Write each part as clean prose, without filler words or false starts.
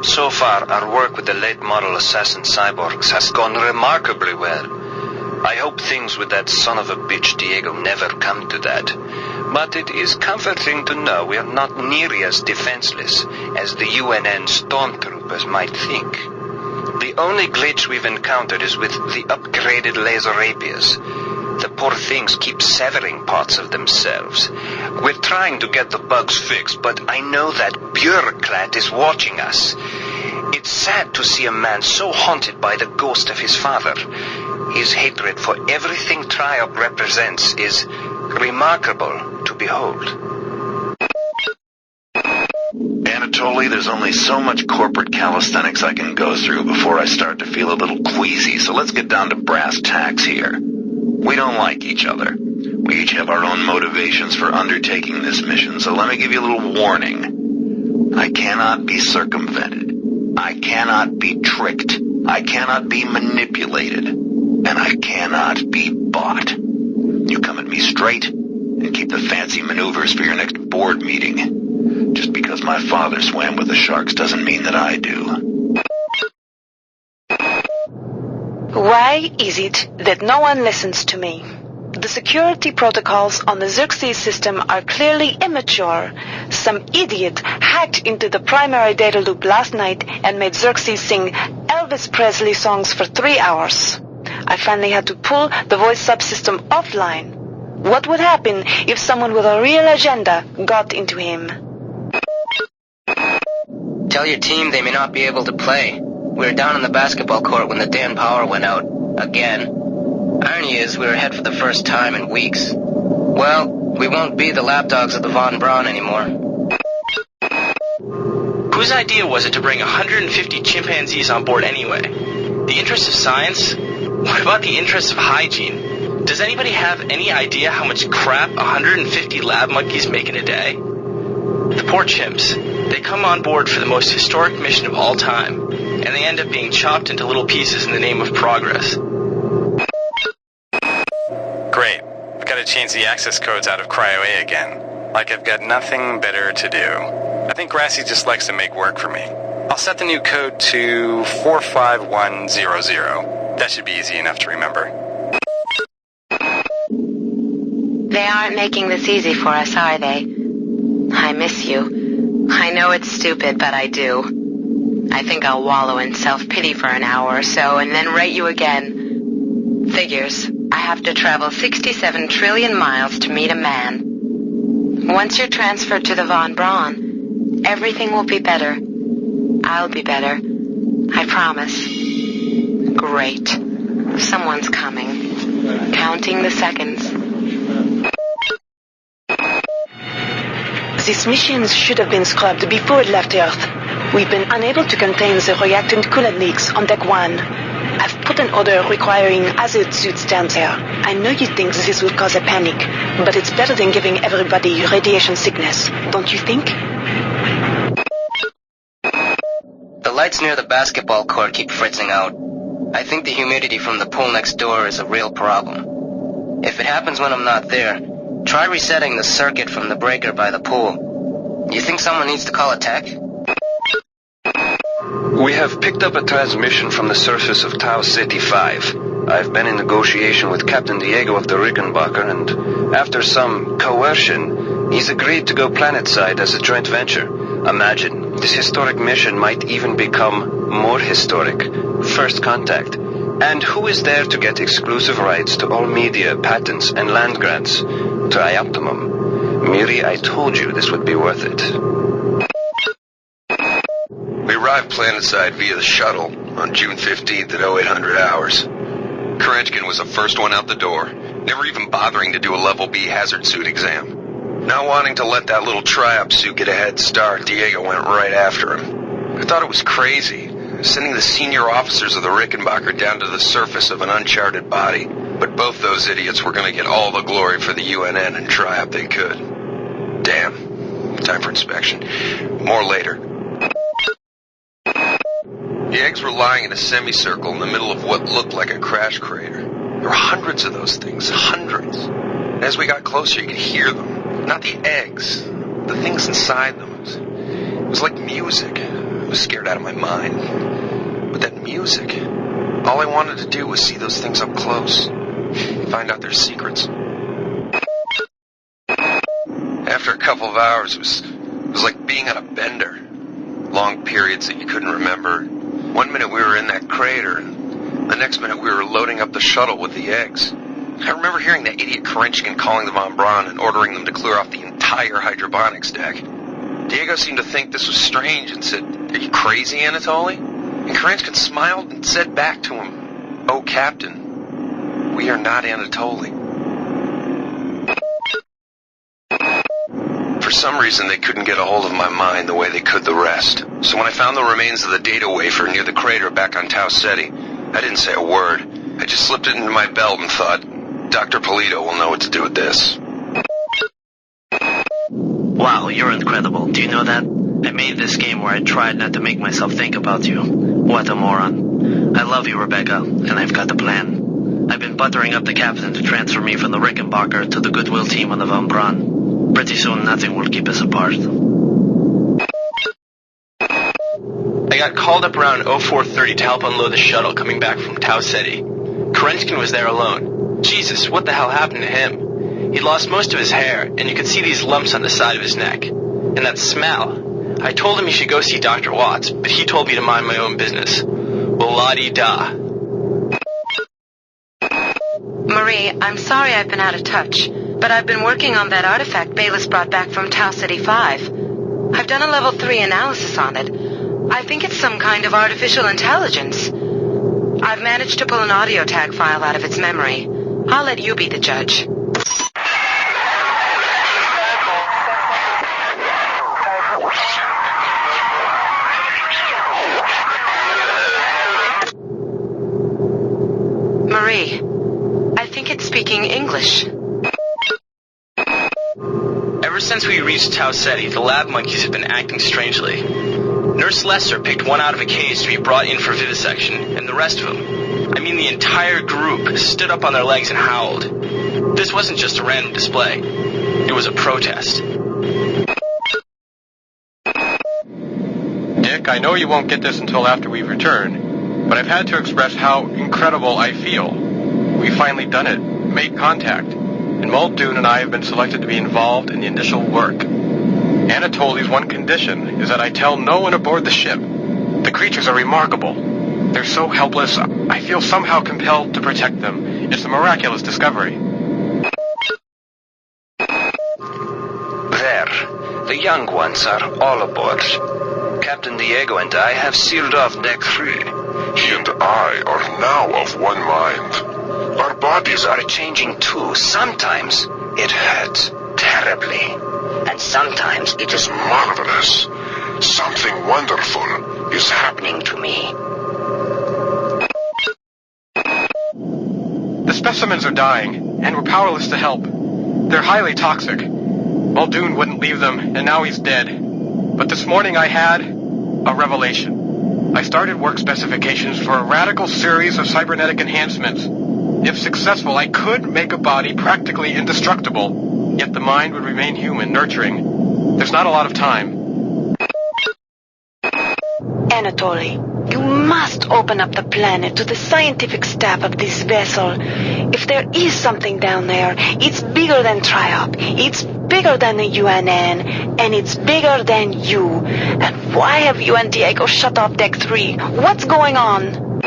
So far, our work with the late-model assassin cyborgs has gone remarkably well. I hope things with that son of a bitch Diego never come to that. But it is comforting to know we are not nearly as defenseless as the UNN stormtroopers might think. The only glitch we've encountered is with the upgraded laser rapiers. The poor things keep severing parts of themselves. We're trying to get the bugs fixed, but I know that bureaucrat is watching us. It's sad to see a man so haunted by the ghost of his father. His hatred for everything Triop represents is remarkable to behold. Anatoly, there's only so much corporate calisthenics I can go through before I start to feel a little queasy, so let's get down to brass tacks here. We don't like each other. We each have our own motivations for undertaking this mission, so let me give you a little warning. I cannot be circumvented. I cannot be tricked. I cannot be manipulated. And I cannot be bought. You come at me straight, and keep the fancy maneuvers for your next board meeting. Just because my father swam with the sharks doesn't mean that I do. Why is it that no one listens to me? The security protocols on the Xerxes system are clearly immature. Some idiot hacked into the primary data loop last night and made Xerxes sing Elvis Presley songs for 3 hours. I finally had to pull the voice subsystem offline. What would happen if someone with a real agenda got into him? Tell your team they may not be able to play. We were down on the basketball court when the damn power went out. Again. Irony is we were ahead for the first time in weeks. Well, we won't be the lapdogs of the Von Braun anymore. Whose idea was it to bring 150 chimpanzees on board anyway? The interests of science? What about the interests of hygiene? Does anybody have any idea how much crap 150 lab monkeys make in a day? The poor chimps. They come on board for the most historic mission of all time, and they end up being chopped into little pieces in the name of progress. Great. I've got to change the access codes out of Cryo-A again. Like I've got nothing better to do. I think Grassy just likes to make work for me. I'll set the new code to 45100. That should be easy enough to remember. They aren't making this easy for us, are they? I miss you. I know it's stupid, but I do. I think I'll wallow in self-pity for an hour or so and then rate you again. Figures. I have to travel 67 trillion miles to meet a man. Once you're transferred to the Von Braun, everything will be better. I'll be better. I promise. Great. Someone's coming. Counting the seconds. These missions should have been scrubbed before it left Earth. We've been unable to contain the reactant coolant leaks on Deck 1. I've put an order requiring hazard suits down there. I know you think this will cause a panic, but it's better than giving everybody radiation sickness, don't you think? The lights near the basketball court keep fritzing out. I think the humidity from the pool next door is a real problem. If it happens when I'm not there, try resetting the circuit from the breaker by the pool. You think someone needs to call a tech? We have picked up a transmission from the surface of Tau Ceti 5. I've been in negotiation with Captain Diego of the Rickenbacker, and after some coercion, he's agreed to go planetside as a joint venture. Imagine, this historic mission might even become more historic. First contact. And who is there to get exclusive rights to all media, patents, and land grants? Trioptimum. Miri, I told you this would be worth it. We arrived planetside via the shuttle on June 15th at 0800 hours. Kerenskin was the first one out the door, never even bothering to do a Level B hazard suit exam. Not wanting to let that little Triop suit get a head start, Diego went right after him. I thought it was crazy, sending the senior officers of the Rickenbacker down to the surface of an uncharted body. But both those idiots were going to get all the glory for the UNN and Triop they could. Damn. Time for inspection. More later. The eggs were lying in a semicircle in the middle of what looked like a crash crater. There were hundreds of those things, hundreds. And as we got closer, you could hear them. Not the eggs, the things inside them. It was like music. was scared out of my mind. But that music, all I wanted to do was see those things up close, find out their secrets. After a couple of hours, it was like being on a bender. Long periods that you couldn't remember. One minute we were in that crater, and the next minute we were loading up the shuttle with the eggs. I remember hearing that idiot Kerenskin calling the Von Braun and ordering them to clear off the entire hydroponics deck. Diego seemed to think this was strange and said, "Are you crazy, Anatoly?" And Kerenskin smiled and said back to him, "Oh, Captain, we are not Anatoly." For some reason, they couldn't get a hold of my mind the way they could the rest. So when I found the remains of the data wafer near the crater back on Tau Ceti, I didn't say a word. I just slipped it into my belt and thought, Dr. Polito will know what to do with this. Wow, you're incredible. Do you know that? I made this game where I tried not to make myself think about you. What a moron. I love you, Rebecca, and I've got a plan. I've been buttering up the captain to transfer me from the Rickenbacker to the Goodwill team on the Von Braun. Pretty soon nothing will keep us apart. I got called up around 0430 to help unload the shuttle coming back from Tau Ceti. Kerenskin was there alone. Jesus, what the hell happened to him? He'd lost most of his hair, and you could see these lumps on the side of his neck. And that smell. I told him he should go see Dr. Watts, but he told me to mind my own business. Well, la-di-da. Marie, I'm sorry I've been out of touch, but I've been working on that artifact Bayless brought back from Tau Ceti 5. I've done a level 3 analysis on it. I think it's some kind of artificial intelligence. I've managed to pull an audio tag file out of its memory. I'll let you be the judge. Marie, I think it's speaking English. Ever since we reached Tau Ceti, the lab monkeys have been acting strangely. Nurse Lesser picked one out of a cage to be brought in for vivisection, and the rest of them, I mean the entire group, stood up on their legs and howled. This wasn't just a random display. It was a protest. Dick, I know you won't get this until after we return, but I've had to express how incredible I feel. We've finally done it, made contact, and Muldoon and I have been selected to be involved in the initial work. Anatoly's one condition is that I tell no one aboard the ship. The creatures are remarkable. They're so helpless, I feel somehow compelled to protect them. It's a miraculous discovery. There. The young ones are all aboard. Captain Diego and I have sealed off Deck 3. He and I are now of one mind. Our bodies are changing too. Sometimes it hurts terribly. And sometimes it is Marvelous. Something wonderful is happening. to me. The specimens are dying, and we're powerless to help. They're highly toxic. Muldoon wouldn't leave them, and now he's dead. But this morning I had a revelation. I started work specifications for a radical series of cybernetic enhancements. If successful, I could make a body practically indestructible, yet the mind would remain human, nurturing. There's not a lot of time. Anatoly, you must open up the planet to the scientific staff of this vessel. If there is something down there, it's bigger than Triop, it's bigger than the UNN, and it's bigger than you. And why have you and Diego shut off Deck 3? What's going on?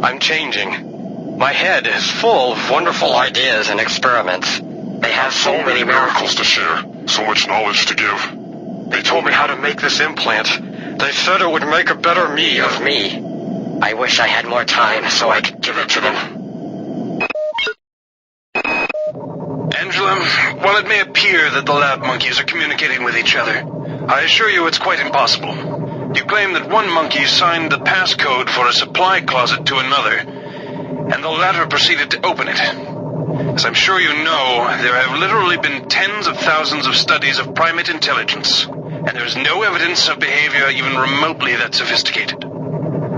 I'm changing. My head is full of wonderful ideas and experiments. They have So many miracles to share, so much knowledge to give. They told me how to make this implant. They said it would make a better me of me. I wish I had more time so I could give it to them. Angela, while it may appear that the lab monkeys are communicating with each other, I assure you it's quite impossible. You claim that one monkey signed the passcode for a supply closet to another, and the latter proceeded to open it. As I'm sure you know, there have literally been tens of thousands of studies of primate intelligence, and there is no evidence of behavior even remotely that sophisticated.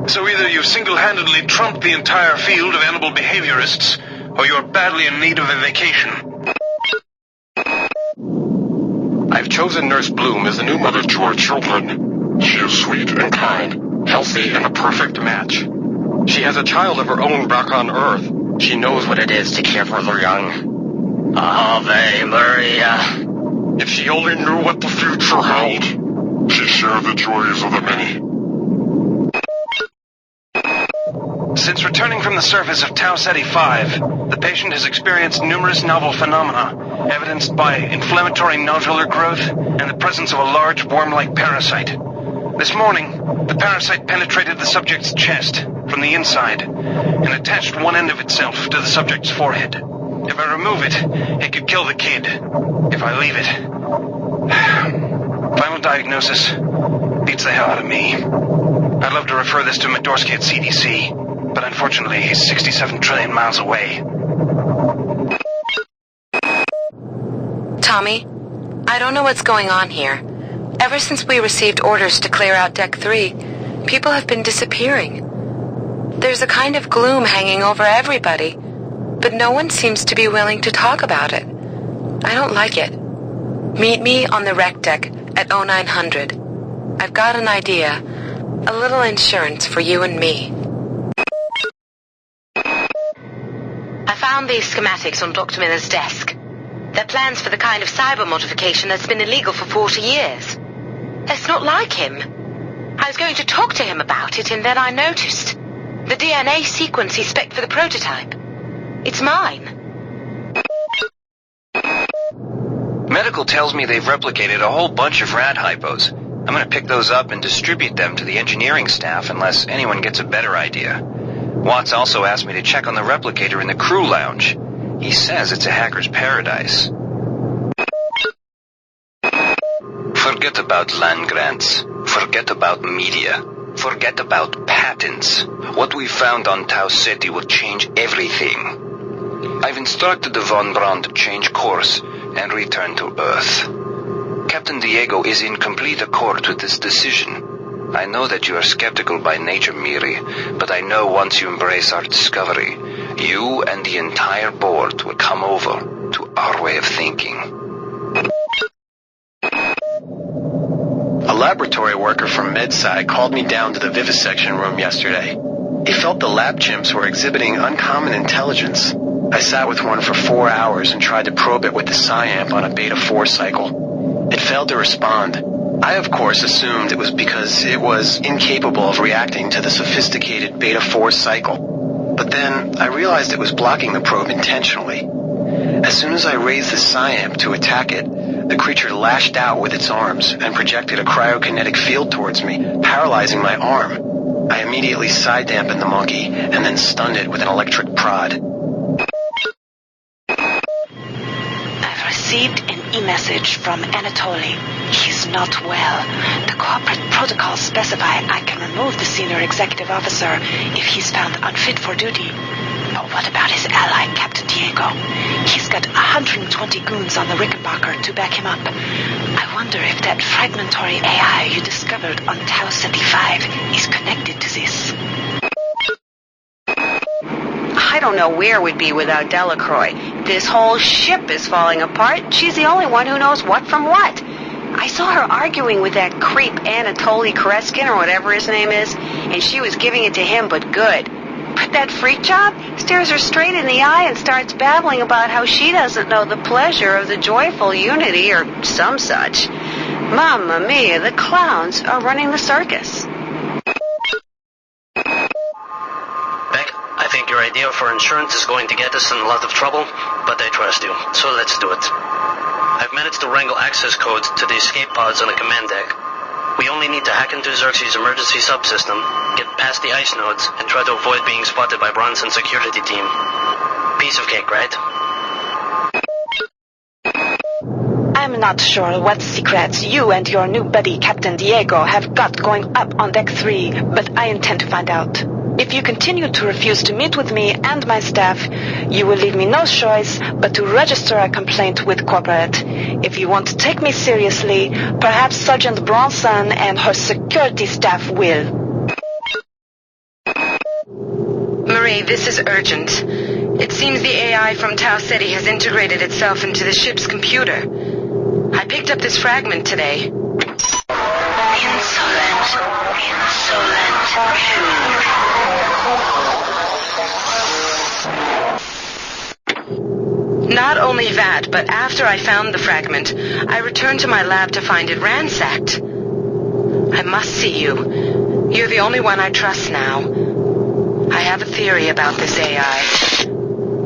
So either you've single-handedly trumped the entire field of animal behaviorists, or you're badly in need of a vacation. I've I've chosen Nurse Bloom as the new mother to our children. She is sweet and kind, healthy and a perfect match. She has a child of her own back on Earth. She knows what it is to care for the young. Ave Maria. If she only knew what the future held. She shared the joys of the many. Since returning from the surface of Tau Ceti 5, the patient has experienced numerous novel phenomena, evidenced by inflammatory nodular growth and the presence of a large worm-like parasite. This morning, the parasite penetrated the subject's chest from the inside and attached one end of itself to the subject's forehead. If I remove it, it could kill the kid. If I leave it... Final diagnosis beats the hell out of me. I'd love to refer this to Medorsky at CDC, but unfortunately he's 67 trillion miles away. Tommy, I don't know what's going on here. Ever since we received orders to clear out Deck 3, people have been disappearing. There's a kind of gloom hanging over everybody, but no one seems to be willing to talk about it. I don't like it. Meet me on the rec deck at 0900. I've got an idea. A little insurance for you and me. I found these schematics on Dr. Miller's desk. They're plans for the kind of cyber modification that's been illegal for 40 years. It's not like him. I was going to talk to him about it, and then I noticed the DNA sequence he spec'd for the prototype. It's mine. Medical tells me they've replicated a whole bunch of rat hypos. I'm going to pick those up and distribute them to the engineering staff unless anyone gets a better idea. Watts also asked me to check on the replicator in the crew lounge. He says it's a hacker's paradise. Forget about land grants. Forget about media. Forget about patents. What we found on Tau Ceti will change everything. I've instructed the Von Braun to change course and return to Earth. Captain Diego is in complete accord with this decision. I know that you are skeptical by nature, Miri, but I know once you embrace our discovery, you and the entire board will come over to our way of thinking. A laboratory worker from MedSci called me down to the vivisection room yesterday. He felt the lab chimps were exhibiting uncommon intelligence. I sat with one for 4 hours and tried to probe it with the PSI-amp on a beta-4 cycle. It failed to respond. I, of course, assumed it was because it was incapable of reacting to the sophisticated beta-4 cycle. But then I realized it was blocking the probe intentionally. As soon as I raised the PSI-amp to attack it, the creature lashed out with its arms and projected a cryokinetic field towards me, paralyzing my arm. I immediately side-dampened the monkey and then stunned it with an electric prod. I've received an e-message from Anatoly. He's not well. The corporate protocols specify I can remove the senior executive officer if he's found unfit for duty. But what about his ally, Captain Diego? He's got 120 goons on the Rickenbacker to back him up. I wonder if that fragmentary AI you discovered on Tau Ceti 5 is connected to this. I don't know where we'd be without Delacroix. This whole ship is falling apart. She's the only one who knows what from what. I saw her arguing with that creep Anatoly Koreskin, or whatever his name is, and she was giving it to him, but good. But that freak job stares her straight in the eye and starts babbling about how she doesn't know the pleasure of the joyful unity or some such. Mamma mia, the clowns are running the circus. Beck, I think your idea for insurance is going to get us in a lot of trouble, but I trust you, so let's do it. I've managed to wrangle access codes to the escape pods on the command deck. We only need to hack into Xerxes' emergency subsystem, get past the ice nodes, and try to avoid being spotted by Bronson's security team. Piece of cake, right? I'm not sure what secrets you and your new buddy Captain Diego have got going up on Deck 3, but I intend to find out. If you continue to refuse to meet with me and my staff, you will leave me no choice but to register a complaint with corporate. If you want to take me seriously, perhaps Sergeant Bronson and her security staff will. Marie, this is urgent. It seems the AI from Tau Ceti has integrated itself into the ship's computer. I picked up this fragment today. Insolent. Not only that, but after I found the fragment, I returned to my lab to find it ransacked. I must see you. You're the only one I trust now. I have a theory about this AI.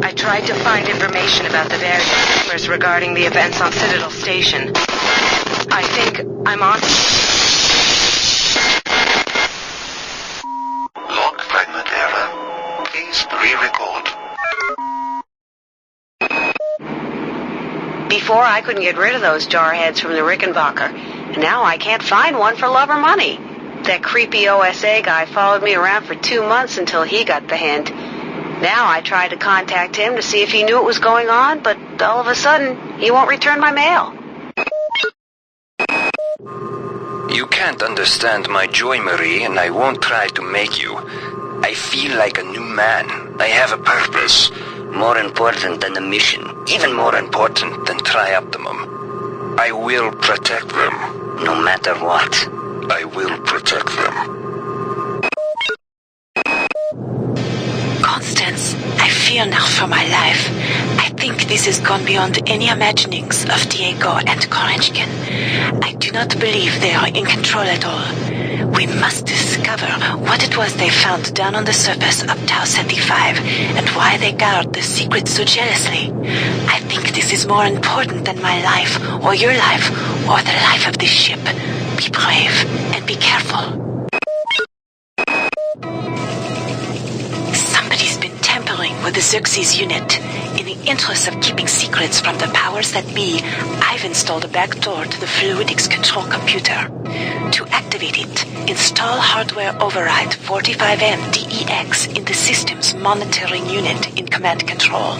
I tried to find information about the various rumors regarding the events on Citadel Station. I think I'm on... Log fragment error. Please re-record. Before, I couldn't get rid of those jarheads from the Rickenbacker, and now I can't find one for love or money. That creepy OSA guy followed me around for 2 months until he got the hint. Now I tried to contact him to see if he knew what was going on, but all of a sudden, he won't return my mail. You can't understand my joy, Marie, and I won't try to make you. I feel like a new man. I have a purpose. More important than the mission. Even more important than Trioptimum. I will protect them. No matter what. I will protect them. Constance, I fear now for my life. I think this has gone beyond any imaginings of Diego and Korechkin. I do not believe they are in control at all. We must discover what it was they found down on the surface of Tau 75 and why they guard the secret so jealously. I think this is more important than my life, or your life, or the life of this ship. Be brave and be careful. Somebody's been tampering with the Xerxes unit. In the interest of keeping secrets from the powers that be, I've installed a backdoor to the fluidics control computer. To activate it, install hardware override 45M DEX in the system's monitoring unit in command control.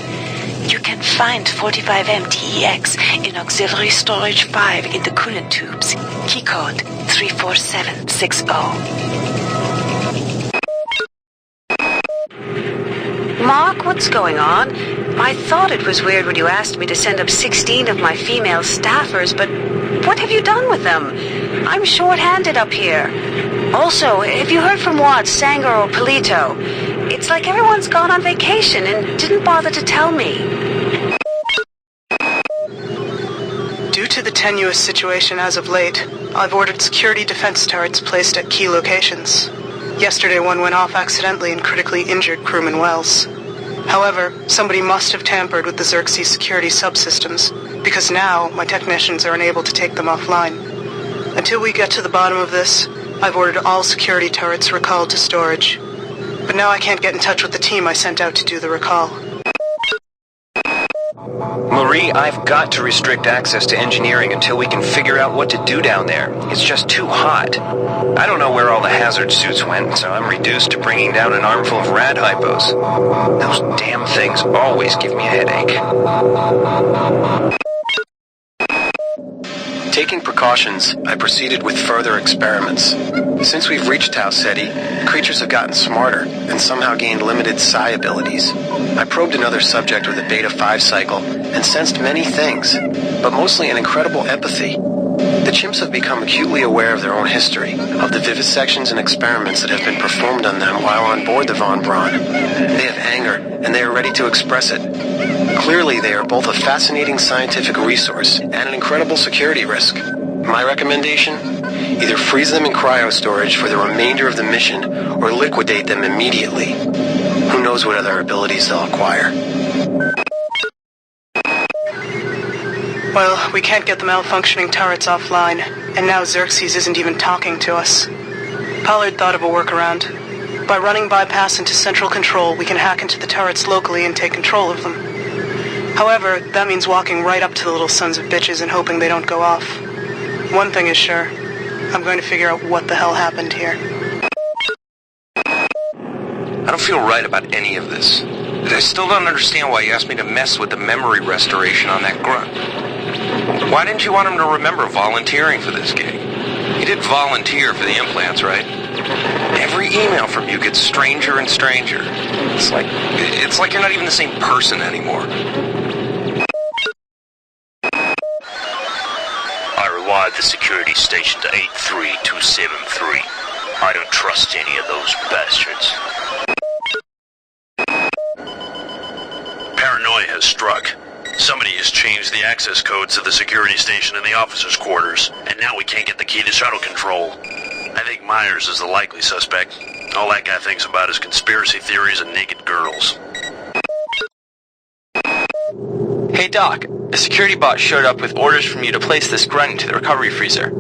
You can find 45M DEX in auxiliary storage 5 in the coolant tubes. Keycode 34760. Mark, what's going on? I thought it was weird when you asked me to send up 16 of my female staffers, but what have you done with them? I'm short-handed up here. Also, have you heard from Watts, Sanger, or Polito? It's like everyone's gone on vacation and didn't bother to tell me. Due to the tenuous situation as of late, I've ordered security defense turrets placed at key locations. Yesterday one went off accidentally and critically injured crewman Wells. However, somebody must have tampered with the Xerxes security subsystems, because now my technicians are unable to take them offline. Until we get to the bottom of this, I've ordered all security turrets recalled to storage. But now I can't get in touch with the team I sent out to do the recall. Marie, I've got to restrict access to engineering until we can figure out what to do down there. It's just too hot. I don't know where all the hazard suits went, so I'm reduced to bringing down an armful of rad hypos. Those damn things always give me a headache. Taking precautions, I proceeded with further experiments. Since we've reached Tau Ceti, creatures have gotten smarter and somehow gained limited psi abilities. I probed another subject with a Beta 5 cycle and sensed many things, but mostly an incredible empathy. The chimps have become acutely aware of their own history, of the vivisections and experiments that have been performed on them while on board the Von Braun. They have anger, and they are ready to express it. Clearly, they are both a fascinating scientific resource and an incredible security risk. My recommendation? Either freeze them in cryo storage for the remainder of the mission, or liquidate them immediately. Who knows what other abilities they'll acquire. Well, we can't get the malfunctioning turrets offline, and now Xerxes isn't even talking to us. Pollard thought of a workaround. By running bypass into central control, we can hack into the turrets locally and take control of them. However, that means walking right up to the little sons of bitches and hoping they don't go off. One thing is sure, I'm going to figure out what the hell happened here. I don't feel right about any of this. I still don't understand why you asked me to mess with the memory restoration on that grunt. Why didn't you want him to remember volunteering for this gig? You did volunteer for the implants, right? Every email from you gets stranger and stranger. It's like you're not even the same person anymore. the security station to 83273. I don't trust any of those bastards. Paranoia has struck. Somebody has changed the access codes to the security station and the officers' quarters, and now we can't get the key to shuttle control. I think Myers is the likely suspect. All that guy thinks about is conspiracy theories and naked girls. Hey Doc, a security bot showed up with orders from you to place this grunt into the recovery freezer.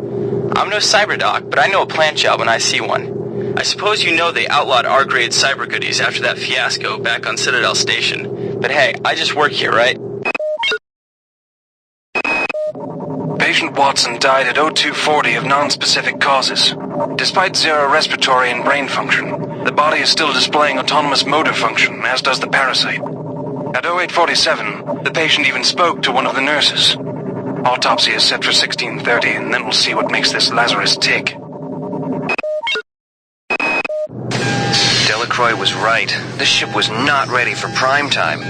I'm no cyber doc, but I know a plant job when I see one. I suppose you know they outlawed R-grade cyber goodies after that fiasco back on Citadel Station. But hey, I just work here, right? Patient Watson died at 0240 of non-specific causes. Despite zero respiratory and brain function, the body is still displaying autonomous motor function, as does the parasite. At 0847, the patient even spoke to one of the nurses. Autopsy is set for 1630, and then we'll see what makes this Lazarus tick. Delacroix was right. This ship was not ready for prime time.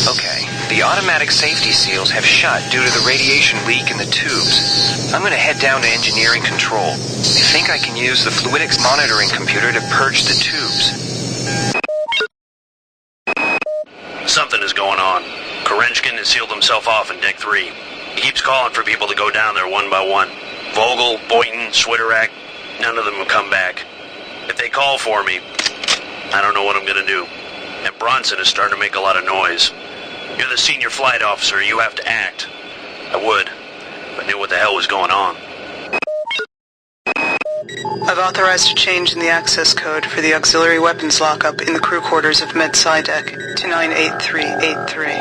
Okay, the automatic safety seals have shut due to the radiation leak in the tubes. I'm gonna head down to engineering control. I think I can use the fluidics monitoring computer to purge the tubes. Something is going on. Kerenchkin has sealed himself off in Deck 3. He keeps calling for people to go down there one by one. Vogel, Boynton, Switterak, none of them have come back. If they call for me, I don't know what I'm gonna do. And Bronson is starting to make a lot of noise. You're the senior flight officer, you have to act. I would, if I knew what the hell was going on. I've authorized a change in the access code for the auxiliary weapons lockup in the crew quarters of Med-Sci Deck to 98383.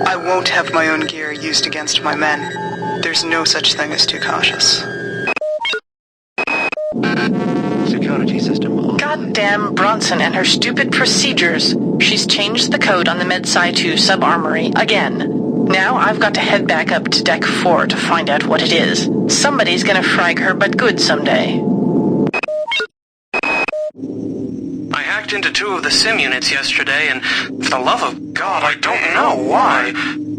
I won't have my own gear used against my men. There's no such thing as too cautious. Security system on. Goddamn Bronson and her stupid procedures. She's changed the code on the Med-Sci 2 sub-armory again. Now I've got to head back up to Deck 4 to find out what it is. Somebody's gonna frag her but good someday. I hacked into 2 of the sim units yesterday, and for the love of God, I don't know why.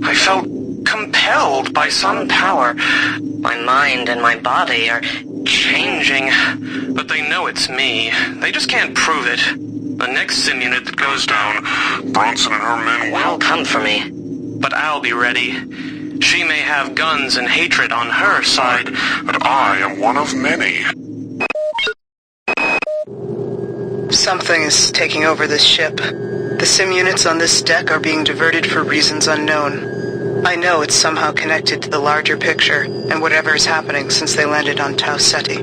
I felt compelled by some power. My mind and my body are changing, but they know it's me. They just can't prove it. The next sim unit that goes down, Bronson and her men will come for me. But I'll be ready. She may have guns and hatred on her side, but I am one of many. Something is taking over this ship. The sim units on this deck are being diverted for reasons unknown. I know it's somehow connected to the larger picture and whatever is happening since they landed on Tau Ceti.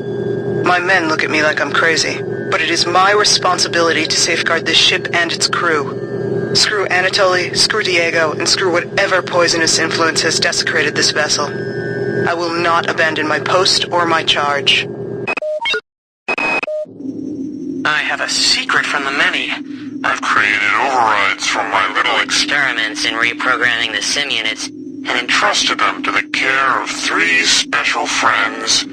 My men look at me like I'm crazy, but it is my responsibility to safeguard this ship and its crew. Screw Anatoly, screw Diego, and screw whatever poisonous influence has desecrated this vessel. I will not abandon my post or my charge. I have a secret from the many. I've created overrides from my little experiments in reprogramming the sim units and entrusted them to the care of 3 special friends.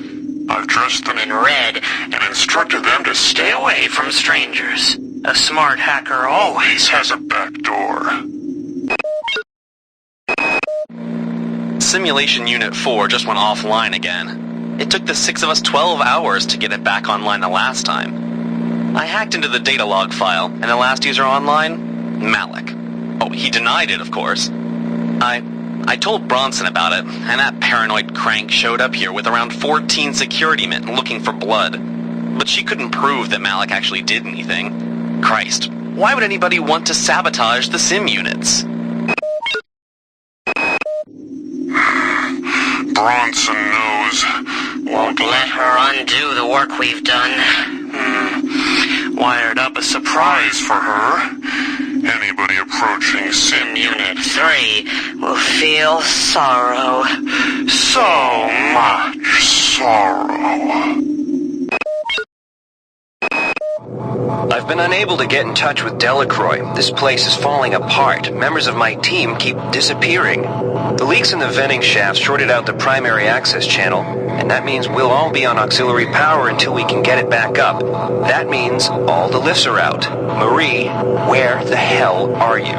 I've dressed them in red and instructed them to stay away from strangers. A smart hacker always has a back door. Simulation Unit 4 just went offline again. It took the 6 of us 12 hours to get it back online the last time. I hacked into the data log file, and the last user online? Malik. Oh, he denied it, of course. I told Bronson about it, and that paranoid crank showed up here with around 14 security men looking for blood. But she couldn't prove that Malik actually did anything. Christ, why would anybody want to sabotage the sim units? Bronson knows. Won't let her undo the work we've done. Wired up a surprise for her. Anybody approaching Sim Unit 3 will feel sorrow. So much sorrow. I've been unable to get in touch with Delacroix. This place is falling apart. Members of my team keep disappearing. The leaks in the venting shaft shorted out the primary access channel, and that means we'll all be on auxiliary power until we can get it back up. That means all the lifts are out. Marie, where the hell are you?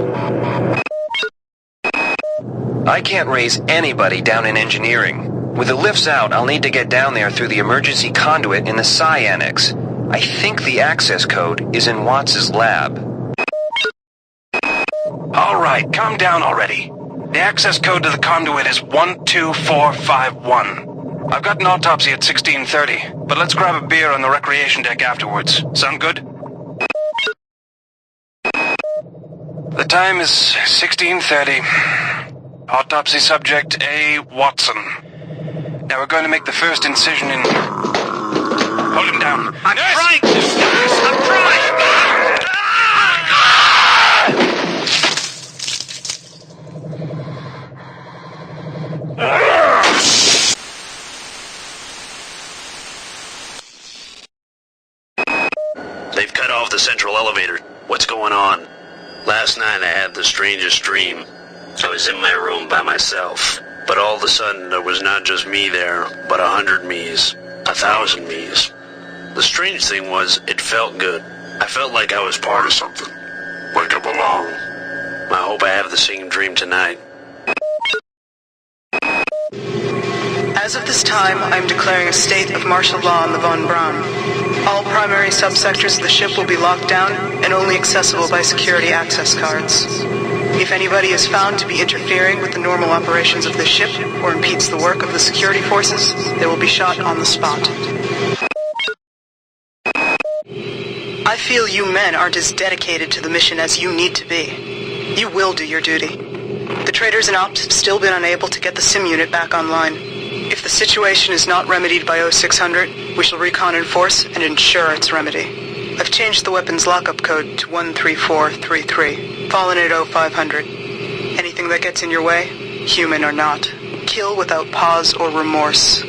I can't raise anybody down in engineering. With the lifts out, I'll need to get down there through the emergency conduit in the Psi Annex. I think the access code is in Watts' lab. All right, calm down already. The access code to the conduit is 12451. I've got an autopsy at 16:30, but let's grab a beer on the recreation deck afterwards. Sound good? The time is 16:30. Autopsy subject A. Watson. Now we're going to make the first incision in... Hold him down. I'm trying to! I'm trying! They've cut off the central elevator. What's going on? Last night I had the strangest dream. I was in my room by myself, but all of a sudden there was not just me there, but 100 me's, 1,000 me's. The strange thing was, it felt good. I felt like I was part of something, like I belong. I hope I have the same dream tonight. As of this time, I am declaring a state of martial law on the Von Braun. All primary subsectors of the ship will be locked down and only accessible by security access cards. If anybody is found to be interfering with the normal operations of the ship or impedes the work of the security forces, they will be shot on the spot. I feel you men aren't as dedicated to the mission as you need to be. You will do your duty. The traders and ops have still been unable to get the sim unit back online. If the situation is not remedied by 0600, we shall recon in force and ensure its remedy. I've changed the weapons lockup code to 13433, fallen at 0500. Anything that gets in your way, human or not, kill without pause or remorse.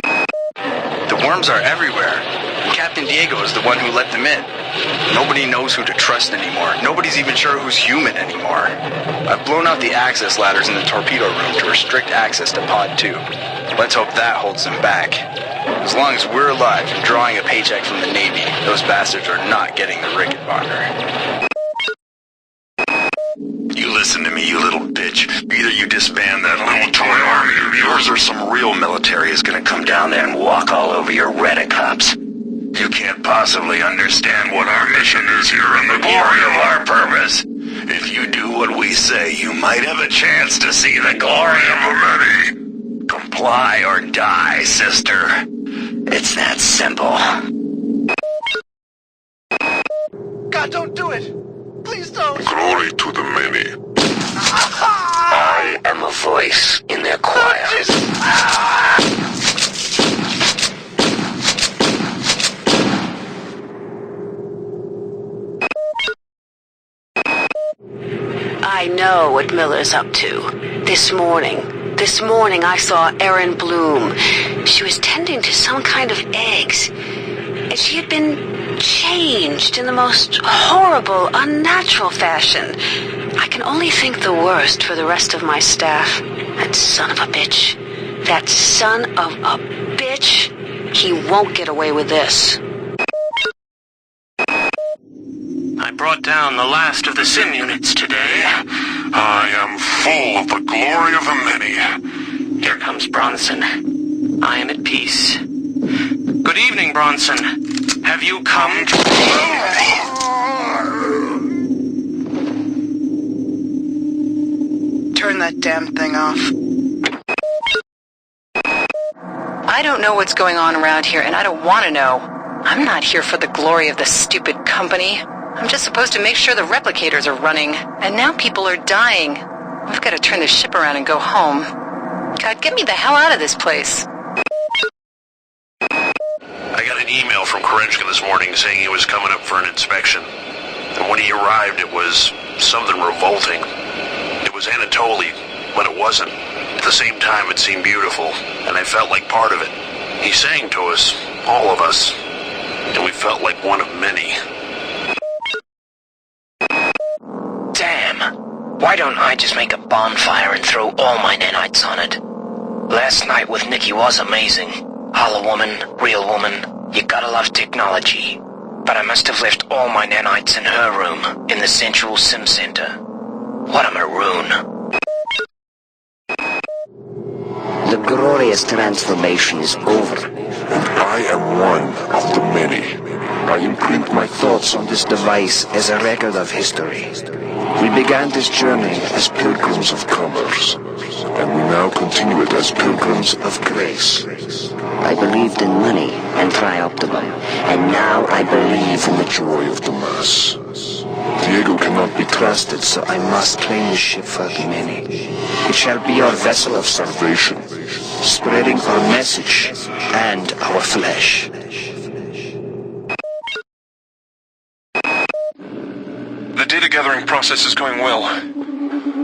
The worms are everywhere. Captain Diego is the one who let them in. Nobody knows who to trust anymore. Nobody's even sure who's human anymore. I've blown out the access ladders in the torpedo room to restrict access to Pod 2. Let's hope that holds them back. As long as we're alive and drawing a paycheck from the Navy, those bastards are not getting the Rickenbacker. You listen to me, you little bitch. Either you disband that little toy army of yours, or some real military is gonna come down there and walk all over your redicops. You can't possibly understand what our mission is here and the glory of our purpose. If you do what we say, you might have a chance to see the glory of the many. Comply or die, sister. It's that simple. God, don't do it! Please don't! Glory to the many. I am a voice in their choir. I know what Miller's up to. This morning I saw Erin Bloom. She was tending to some kind of eggs. And she had been changed in the most horrible, unnatural fashion. I can only think the worst for the rest of my staff. That son of a bitch. That son of a bitch. He won't get away with this. I brought down the last of the sim units today. I am full of the glory of the many. Here comes Bronson. I am at peace. Good evening, Bronson. Have you come to... Turn that damn thing off. I don't know what's going on around here, and I don't want to know. I'm not here for the glory of the stupid company. I'm just supposed to make sure the replicators are running, and now people are dying. We've got to turn the ship around and go home. God, get me the hell out of this place. I got an email from Korenchkin this morning saying he was coming up for an inspection. And when he arrived, it was something revolting. It was Anatoly, but it wasn't. At the same time, it seemed beautiful, and I felt like part of it. He sang to us, all of us, and we felt like one of many. Damn. Why don't I just make a bonfire and throw all my nanites on it? Last night with Nikki was amazing. Hollow woman, real woman, you gotta love technology. But I must have left all my nanites in her room, in the central sim center. What a maroon. The glorious transformation is over. And I am one of the many. I imprint my thoughts on this device as a record of history. We began this journey as pilgrims of commerce, and we now continue it as pilgrims of grace. I believed in money and trioptimum, and now I believe in the joy of the mass. Diego cannot be trusted, so I must claim the ship for the many. It shall be our vessel of salvation, spreading our message and our flesh. The data gathering process is going well.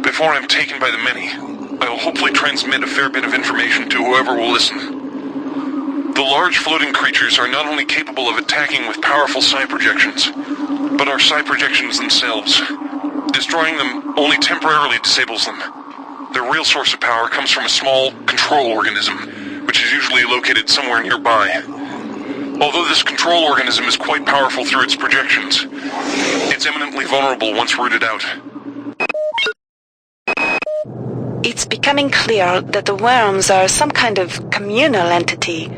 Before I'm taken by the many, I will hopefully transmit a fair bit of information to whoever will listen. The large floating creatures are not only capable of attacking with powerful psi projections, but are psi projections themselves. Destroying them only temporarily disables them. Their real source of power comes from a small control organism, which is usually located somewhere nearby. Although this control organism is quite powerful through its projections, it's eminently vulnerable once rooted out. It's becoming clear that the worms are some kind of communal entity.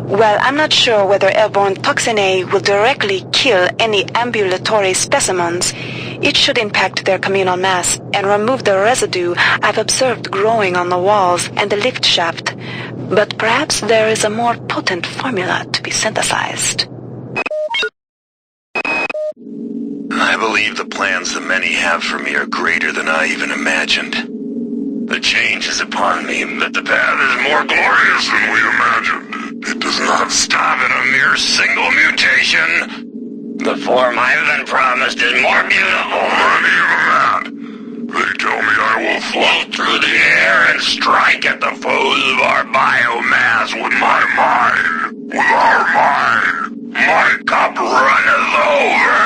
Well, I'm not sure whether airborne toxin A will directly kill any ambulatory specimens. It should impact their communal mass and remove the residue I've observed growing on the walls and the lift shaft. But perhaps there is a more potent formula to be synthesized. I believe the plans the many have for me are greater than I even imagined. The change is upon me, but the path is more glorious than we imagined. It does not stop at a mere single mutation. The form I've been promised is more beautiful than even that. They tell me I will float through the air and strike at the foes of our biomass with my mind. With our mind, my cup runneth over.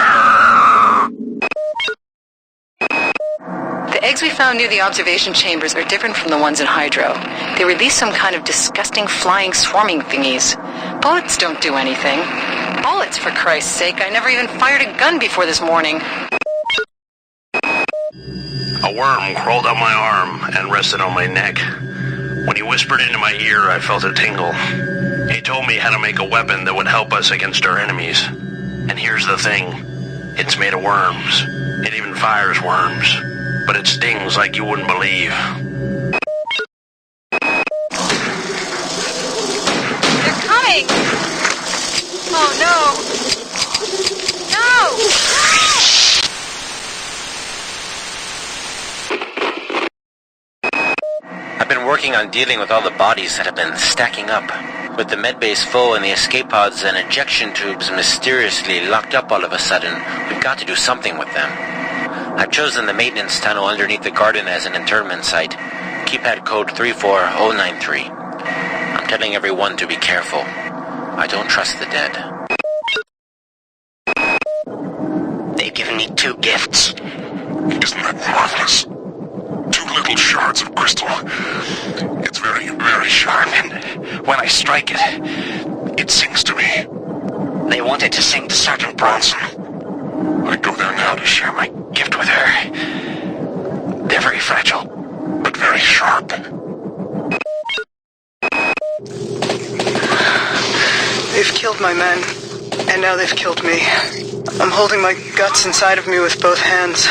The eggs we found near the observation chambers are different from the ones in Hydro. They release some kind of disgusting flying swarming thingies. Bullets don't do anything. Bullets, for Christ's sake. I never even fired a gun before this morning. A worm crawled up my arm and rested on my neck. When he whispered into my ear, I felt a tingle. He told me how to make a weapon that would help us against our enemies. And here's the thing. It's made of worms. It even fires worms. But it stings like you wouldn't believe. They're coming! Oh no! No! I've been working on dealing with all the bodies that have been stacking up. With the medbase full and the escape pods and ejection tubes mysteriously locked up all of a sudden, we've got to do something with them. I've chosen the maintenance tunnel underneath the garden as an internment site. Keypad code 34093. I'm telling everyone to be careful. I don't trust the dead. They've given me 2 gifts. Isn't that marvelous? 2 little shards of crystal. It's very, very sharp, and when I strike it, it sings to me. They wanted to sing to Sergeant Bronson. I go there now to share my gift with her. They're very fragile, but very sharp. They've killed my men, and now they've killed me. I'm holding my guts inside of me with both hands.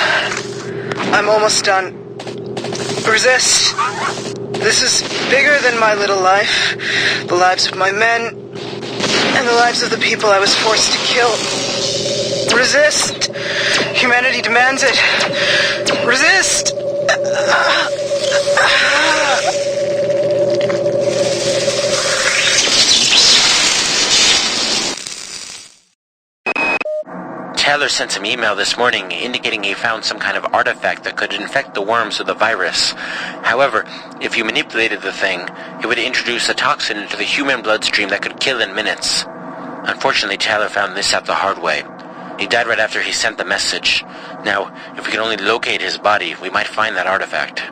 I'm almost done. Resist! This is bigger than my little life. The lives of my men, and the lives of the people I was forced to kill. Resist! Humanity demands it. Resist! Taylor sent some email this morning indicating he found some kind of artifact that could infect the worms with the virus. However, if you manipulated the thing, it would introduce a toxin into the human bloodstream that could kill in minutes. Unfortunately, Taylor found this out the hard way. He died right after he sent the message. Now, if we can only locate his body, we might find that artifact.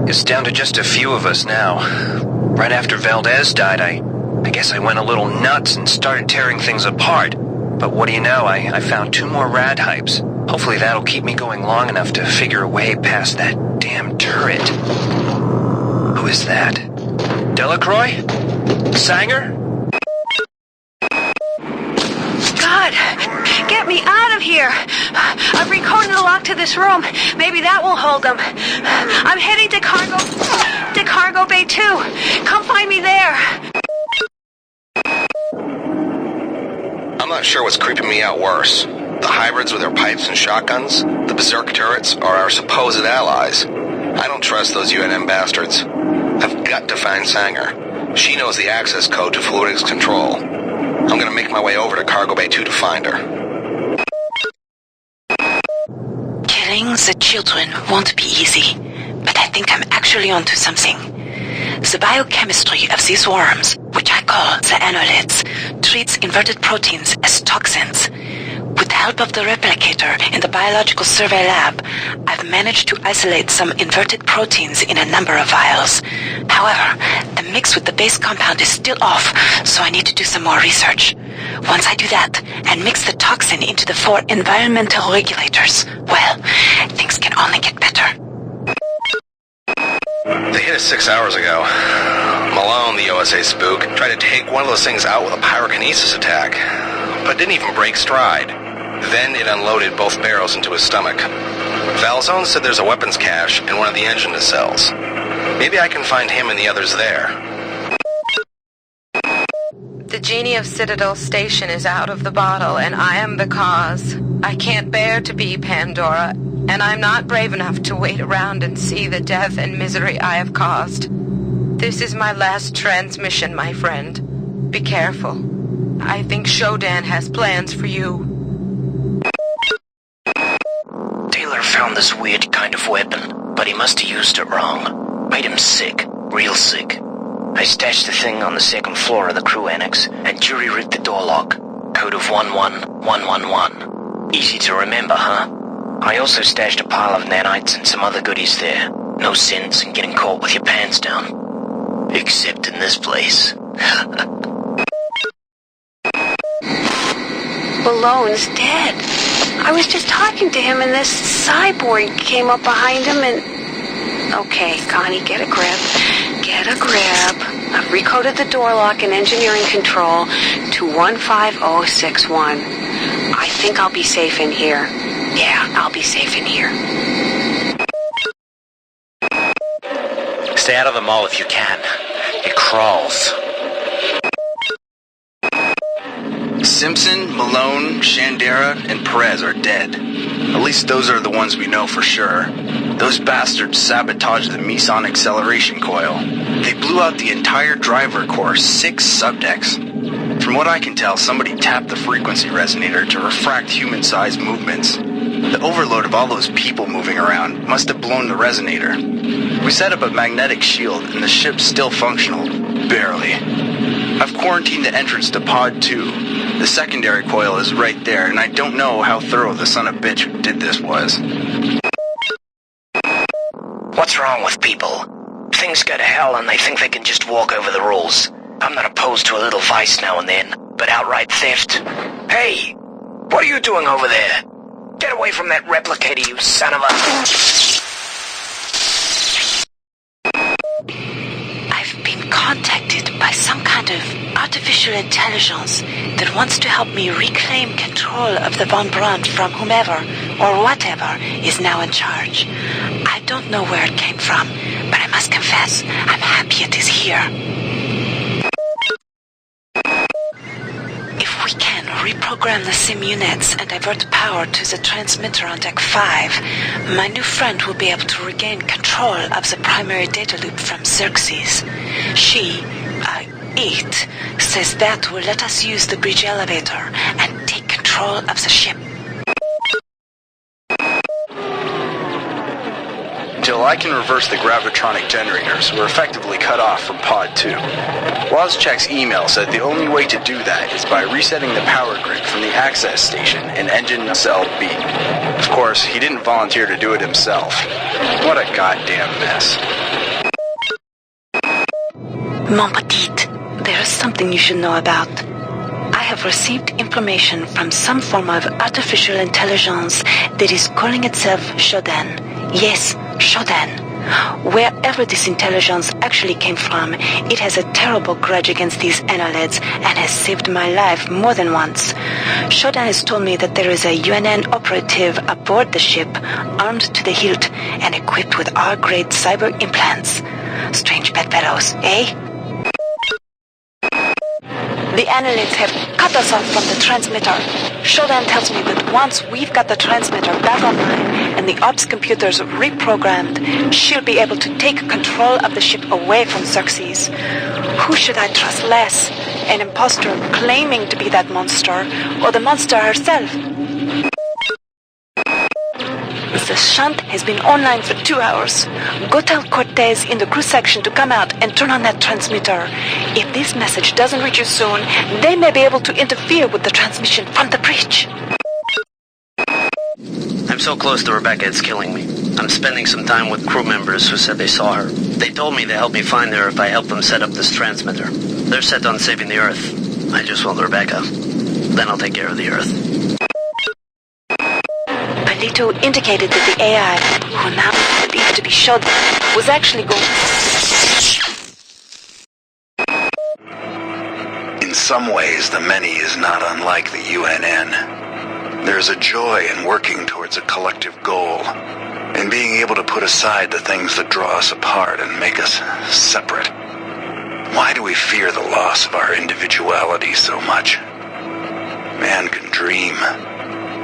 It's down to just a few of us now. Right after Valdez died, I guess I went a little nuts and started tearing things apart. But what do you know, I found 2 more rad hypes. Hopefully that'll keep me going long enough to figure a way past that damn turret. is that? Delacroix? Sanger? God, get me out of here. I've recoded the lock to this room. Maybe that will hold them. I'm heading to cargo bay 2. Come find me there. I'm not sure what's creeping me out worse. The hybrids with their pipes and shotguns, the berserk turrets, or our supposed allies. I don't trust those UNM bastards. I've got to find Sanger. She knows the access code to Fluidics Control. I'm gonna make my way over to Cargo Bay 2 to find her. Killing the children won't be easy, but I think I'm actually onto something. The biochemistry of these worms, which I call the annelids, treats inverted proteins as toxins. With the help of the replicator in the biological survey lab, I've managed to isolate some inverted proteins in a number of vials. However, the mix with the base compound is still off, so I need to do some more research. Once I do that, and mix the toxin into the 4 environmental regulators, well, things can only get better. They hit us 6 hours ago. Malone, the OSA spook, tried to take one of those things out with a pyrokinesis attack, but didn't even break stride. Then it unloaded both barrels into his stomach. Valzone said there's a weapons cache in one of the engine nacelles. Maybe I can find him and the others there. The genie of Citadel Station is out of the bottle, and I am the cause. I can't bear to be Pandora, and I'm not brave enough to wait around and see the death and misery I have caused. This is my last transmission, my friend. Be careful. I think Shodan has plans for you. Taylor found this weird kind of weapon, but he must have used it wrong. Made him sick. Real sick. I stashed the thing on the 2nd floor of the crew annex, and jury rigged the door lock. Code of 11111. Easy to remember, huh? I also stashed a pile of nanites and some other goodies there. No sense in getting caught with your pants down. Except in this place. Malone's dead. I was just talking to him and this cyborg came up behind him and... Okay, Connie, get a grip. Get a grip. I've recoded the door lock and engineering control to 15061. I think I'll be safe in here. Yeah, I'll be safe in here. Stay out of the mall if you can. It crawls. Simpson, Malone, Shandera, and Perez are dead. At least those are the ones we know for sure. Those bastards sabotaged the meson acceleration coil. They blew out the entire driver core 6 subdecks. From what I can tell, somebody tapped the frequency resonator to refract human-sized movements. The overload of all those people moving around must have blown the resonator. We set up a magnetic shield, and the ship's still functional. Barely. I've quarantined the entrance to Pod 2. The secondary coil is right there, and I don't know how thorough the son of bitch who did this was. What's wrong with people? Things go to hell and they think they can just walk over the rules. I'm not opposed to a little vice now and then, but outright theft? Hey! What are you doing over there? Get away from that replicator, you son of a... I've been contacted by some kind of artificial intelligence that wants to help me reclaim control of the Von Braun from whomever or whatever is now in charge. I don't know where it came from, but I must confess, I'm happy it is here. If we can reprogram the sim units and divert power to the transmitter on Deck 5, my new friend will be able to regain control of the primary data loop from Xerxes. She, It, says that will let us use the bridge elevator and take control of the ship. Until I can reverse the gravitronic generators, we're effectively cut off from Pod 2. Wozchek's email said the only way to do that is by resetting the power grid from the access station in engine nacelle B. Of course, he didn't volunteer to do it himself. What a goddamn mess. Mon petit, there is something you should know about. I have received information from some form of artificial intelligence that is calling itself Shodan. Yes, Shodan. Wherever this intelligence actually came from, it has a terrible grudge against these annelids and has saved my life more than once. Shodan has told me that there is a UNN operative aboard the ship, armed to the hilt and equipped with R-grade cyber implants. Strange bedfellows, eh? The annelids have cut us off from the transmitter. Shodan tells me that once we've got the transmitter back online and the ops computers reprogrammed, she'll be able to take control of the ship away from Xerxes. Who should I trust less? An imposter claiming to be that monster, or the monster herself? The shunt has been online for 2 hours. Go tell Cortez in the crew section to come out and turn on that transmitter. If this message doesn't reach you soon, they may be able to interfere with the transmission from the breach. I'm so close to Rebecca, it's killing me. I'm spending some time with crew members who said they saw her. They told me to help me find her if I help them set up this transmitter. They're set on saving the Earth. I just want Rebecca. Then I'll take care of the Earth. Palito indicated that the AI, who now believed to be Shodan, was actually going... In some ways, the many is not unlike the UNN. There's a joy in working towards a collective goal, in being able to put aside the things that draw us apart and make us separate. Why do we fear the loss of our individuality so much? Man can dream,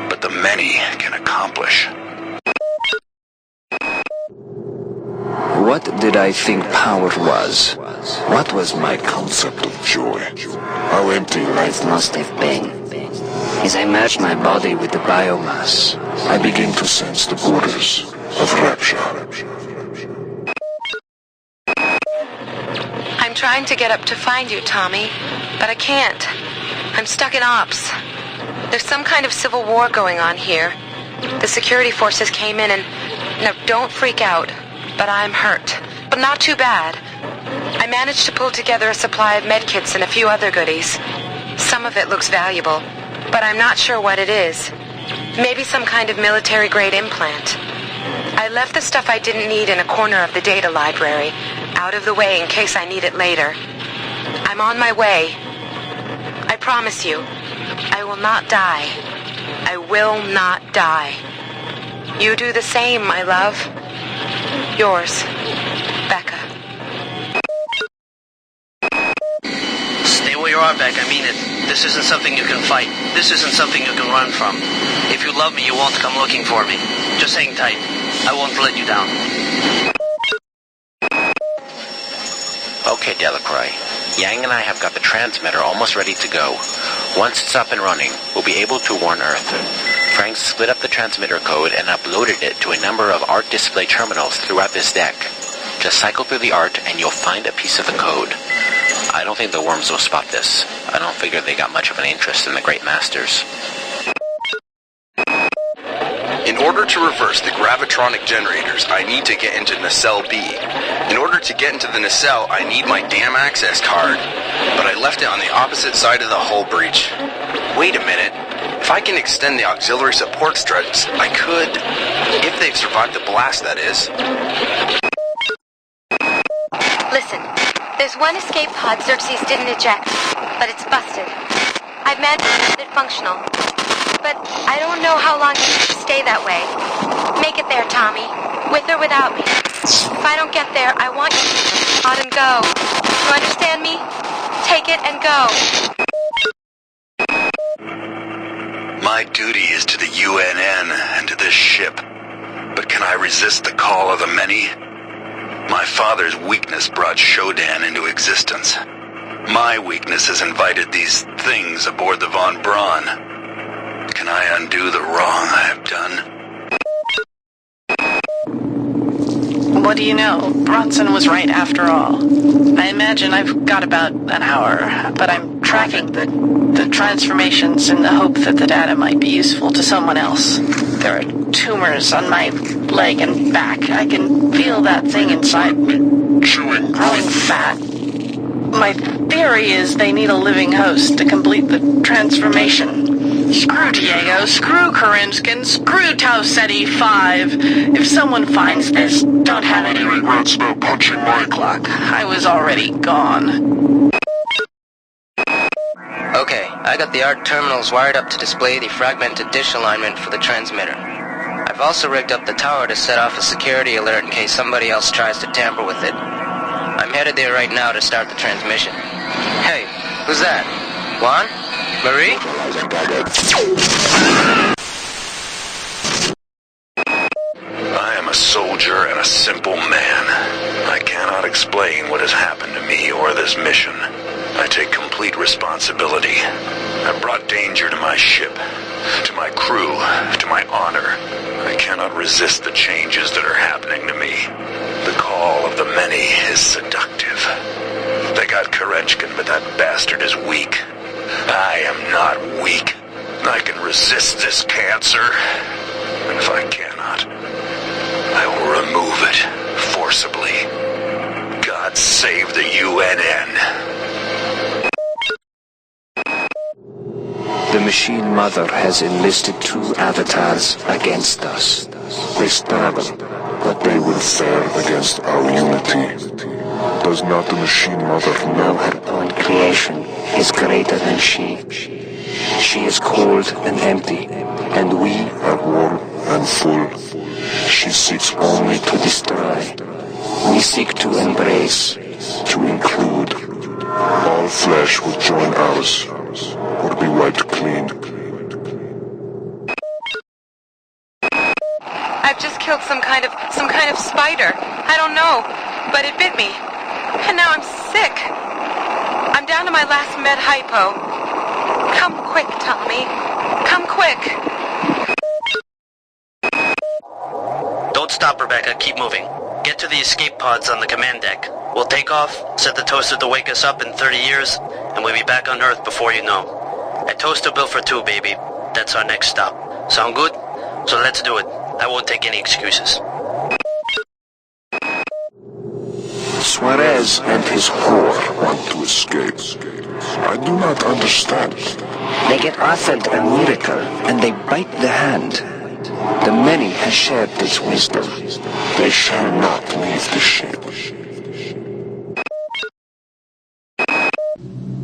but the many can accomplish. What did I think power was? What was my concept of joy? How empty life must have been. As I merged my body with the biomass, I began to sense the borders of rapture. I'm trying to get up to find you, Tommy, but I can't. I'm stuck in ops. There's some kind of civil war going on here. The security forces came in and... No, don't freak out. But I'm hurt. But not too bad. I managed to pull together a supply of medkits and a few other goodies. Some of it looks valuable, but I'm not sure what it is. Maybe some kind of military-grade implant. I left the stuff I didn't need in a corner of the data library, out of the way in case I need it later. I'm on my way. I promise you, I will not die. I will not die. You do the same, my love. Yours, Becca. Stay where you are, Beck. I mean it. This isn't something you can fight. This isn't something you can run from. If you love me, you won't come looking for me. Just hang tight. I won't let you down. Okay, Delacroix. Yang and I have got the transmitter almost ready to go. Once it's up and running, we'll be able to warn Earth. Frank split up the transmitter code and uploaded it to a number of art display terminals throughout this deck. Just cycle through the art and you'll find a piece of the code. I don't think the worms will spot this. I don't figure they got much of an interest in the Great Masters. In order to reverse the gravitronic generators, I need to get into Nacelle B. In order to get into the nacelle, I need my damn access card. But I left it on the opposite side of the hull breach. Wait a minute. If I can extend the auxiliary support struts, I could... If they've survived the blast, that is. Listen, there's one escape pod Xerxes didn't eject, but it's busted. I've managed to get it functional, but I don't know how long it can stay that way. Make it there, Tommy, with or without me. If I don't get there, I want you to pod and go. You understand me? Take it and go. My duty is to the UNN and to this ship. But can I resist the call of the many? My father's weakness brought Shodan into existence. My weakness has invited these things aboard the Von Braun. Can I undo the wrong I have done? What do you know? Bronson was right after all. I imagine I've got about an hour, but I'm tracking the transformations in the hope that the data might be useful to someone else. There are tumors on my leg and back. I can feel that thing inside me, chewing, growing fat. My theory is they need a living host to complete the transformation. Screw Diego, screw Korenchkin, screw Tau Ceti 5. If someone finds this, don't have any regrets about punching my clock. I was already gone. Okay, I got the ART terminals wired up to display the fragmented dish alignment for the transmitter. I've also rigged up the tower to set off a security alert in case somebody else tries to tamper with it. I'm headed there right now to start the transmission. Hey, who's that? Juan? Marie? I am a soldier and a simple man. I cannot explain what has happened to me or this mission. I take complete responsibility. I brought danger to my ship, to my crew, to my honor. I cannot resist the changes that are happening to me. The call of the many is seductive. They got Korenchkin, but that bastard is weak. I am not weak. I can resist this cancer. And if I cannot, I will remove it forcibly. God save the UNN. The Machine Mother has enlisted 2 avatars against us. They struggle, but they will fare against our unity. Does not the Machine Mother know Her own creation is greater than she. She is cold and empty, and we are warm and full? She seeks only to destroy. We seek to embrace, to include. All flesh will join ours, or be wiped clean. I've just killed some kind of spider. I don't know, but it bit me. And now I'm sick. I'm down to my last med hypo. Come quick, Tommy. Come quick. Don't stop, Rebecca. Keep moving. Get to the escape pods on the command deck. We'll take off, set the toaster to wake us up in 30 years, and we'll be back on Earth before you know. A toaster built for 2, baby. That's our next stop. Sound good? So let's do it. I won't take any excuses. Suarez and his whore want to escape. I do not understand. they get offered a miracle, and they bite the hand. The many has shared this wisdom. They shall not leave the ship.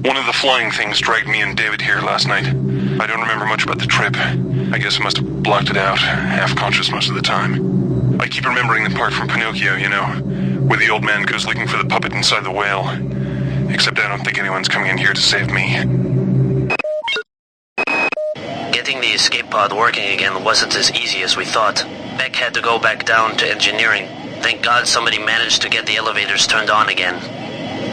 One of the flying things dragged me and David here last night. I don't remember much about the trip. I guess I must have blocked it out, half-conscious most of the time. I keep remembering the part from Pinocchio, you know, where the old man goes looking for the puppet inside the whale. Except I don't think anyone's coming in here to save me. Getting the escape pod working again wasn't as easy as we thought. Beck had to go back down to engineering. Thank God somebody managed to get the elevators turned on again.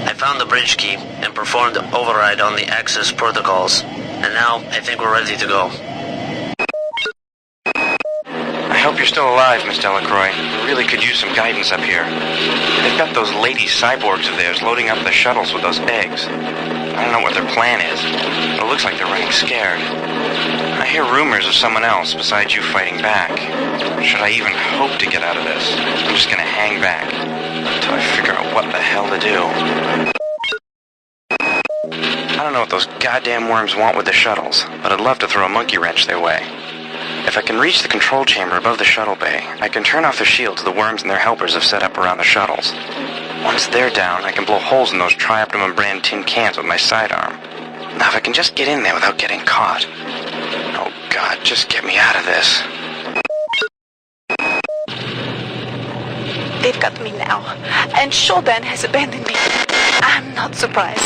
I found the bridge key and performed an override on the access protocols. And now I think we're ready to go. I hope you're still alive, Miss Delacroix. We really could use some guidance up here. They've got those lady cyborgs of theirs loading up the shuttles with those eggs. I don't know what their plan is, but it looks like they're running scared. I hear rumors of someone else besides you fighting back. Should I even hope to get out of this? I'm just gonna hang back until I figure out what the hell to do. I don't know what those goddamn worms want with the shuttles, but I'd love to throw a monkey wrench their way. If I can reach the control chamber above the shuttle bay, I can turn off the shields the worms and their helpers have set up around the shuttles. Once they're down, I can blow holes in those Trioptimum brand tin cans with my sidearm. Now if I can just get in there without getting caught. Oh God, just get me out of this. They've got me now, and Shodan has abandoned me. I'm not surprised.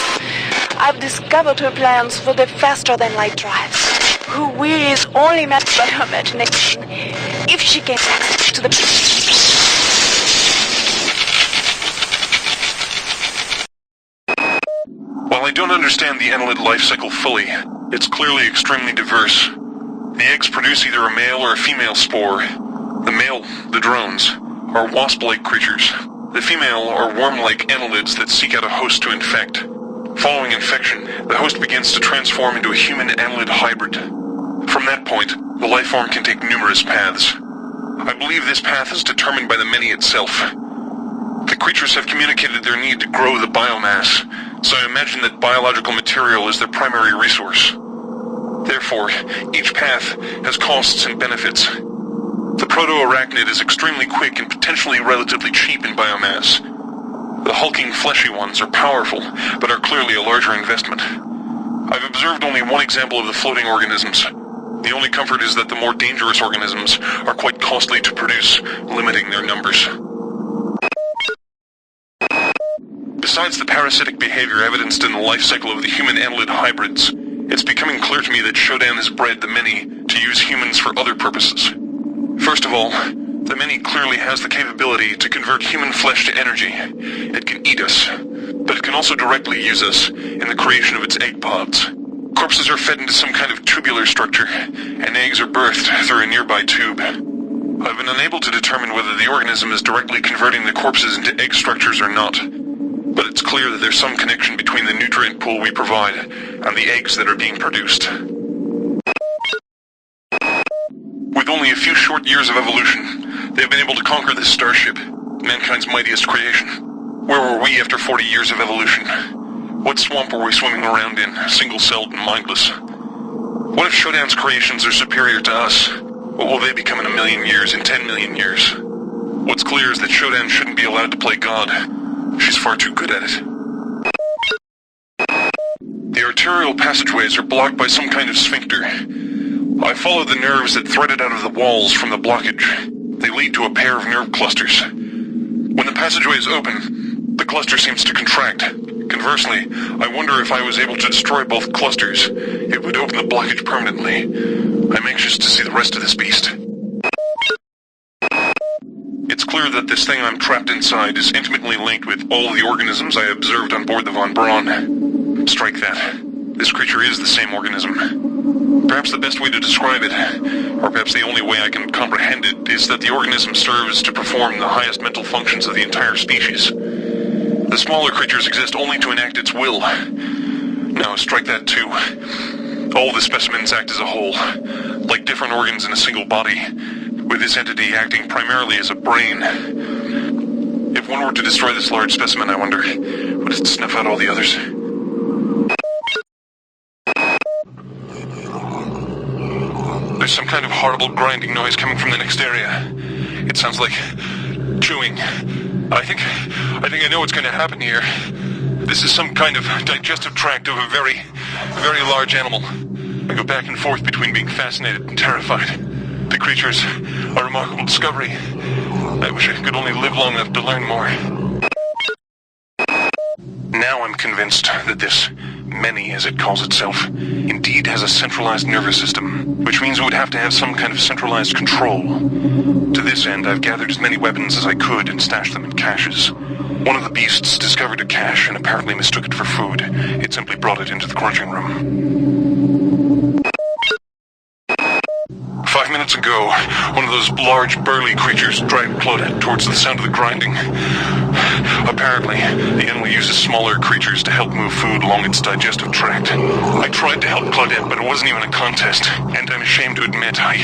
I've discovered her plans for the faster-than-light drives. Her will is only matched by her imagination. If she gets access to the... While I don't understand the annelid life cycle fully, it's clearly extremely diverse. The eggs produce either a male or a female spore. The male, the drones, are wasp-like creatures. The female are worm-like annelids that seek out a host to infect. Following infection, the host begins to transform into a human annelid hybrid. From that point, the life form can take numerous paths. I believe this path is determined by the many itself. The creatures have communicated their need to grow the biomass, so I imagine that biological material is their primary resource. Therefore, each path has costs and benefits. The proto-arachnid is extremely quick and potentially relatively cheap in biomass. The hulking fleshy ones are powerful, but are clearly a larger investment. I've observed only one example of the floating organisms. The only comfort is that the more dangerous organisms are quite costly to produce, limiting their numbers. Besides the parasitic behavior evidenced in the life cycle of the human annelid hybrids, it's becoming clear to me that Shodan has bred the many to use humans for other purposes. First of all, the many clearly has the capability to convert human flesh to energy. It can eat us, but it can also directly use us in the creation of its egg pods. Corpses are fed into some kind of tubular structure, and eggs are birthed through a nearby tube. I've been unable to determine whether the organism is directly converting the corpses into egg structures or not, but it's clear that there's some connection between the nutrient pool we provide and the eggs that are being produced. With only a few short years of evolution, they've been able to conquer this starship, mankind's mightiest creation. Where were we after 40 years of evolution? What swamp were we swimming around in, single-celled and mindless? What if Shodan's creations are superior to us? What will they become in 1 million years, in 10 million years? What's clear is that Shodan shouldn't be allowed to play God. She's far too good at it. The arterial passageways are blocked by some kind of sphincter. I followed the nerves that threaded out of the walls from the blockage. They lead to a pair of nerve clusters. When the passageway is open, the cluster seems to contract. Conversely, I wonder if I was able to destroy both clusters, it would open the blockage permanently. I'm anxious to see the rest of this beast. It's clear that this thing I'm trapped inside is intimately linked with all the organisms I observed on board the Von Braun. Strike that. This creature is the same organism. Perhaps the best way to describe it, or perhaps the only way I can comprehend it, is that the organism serves to perform the highest mental functions of the entire species. The smaller creatures exist only to enact its will. Now, strike that too. All the specimens act as a whole, like different organs in a single body, with this entity acting primarily as a brain. If one were to destroy this large specimen, I wonder, would it snuff out all the others? There's some kind of horrible grinding noise coming from the next area. It sounds like chewing. I think I know what's going to happen here. This is some kind of digestive tract of a very, very large animal. I go back and forth between being fascinated and terrified. The creatures are a remarkable discovery. I wish I could only live long enough to learn more. Now I'm convinced that this many, as it calls itself, indeed has a centralized nervous system, which means it would have to have some kind of centralized control. To this end, I've gathered as many weapons as I could and stashed them in caches. One of the beasts discovered a cache and apparently mistook it for food. It simply brought it into the crunching room. 5 minutes ago, one of those large, burly creatures dragged Claudette towards the sound of the grinding. Apparently, the animal uses smaller creatures to help move food along its digestive tract. I tried to help Claudette, but it wasn't even a contest, and I'm ashamed to admit I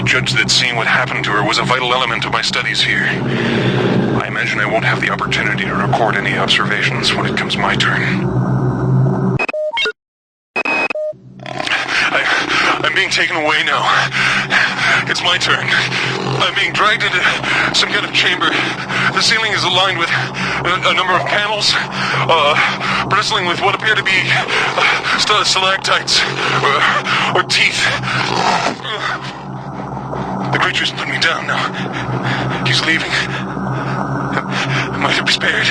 judged that seeing what happened to her was a vital element of my studies here. I imagine I won't have the opportunity to record any observations when it comes my turn. I'm being taken away now. It's my turn. I'm being dragged into some kind of chamber. The ceiling is aligned with a number of panels, bristling with what appear to be stalactites or teeth. The creature's put me down now. He's leaving. I might have spared.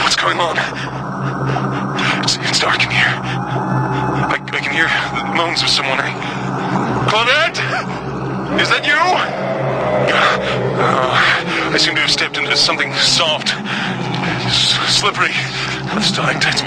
What's going on? It's dark in here. I can hear the moans of someone. Claudette? Is that you? I seem to have stepped into something soft, slippery. Stalactites.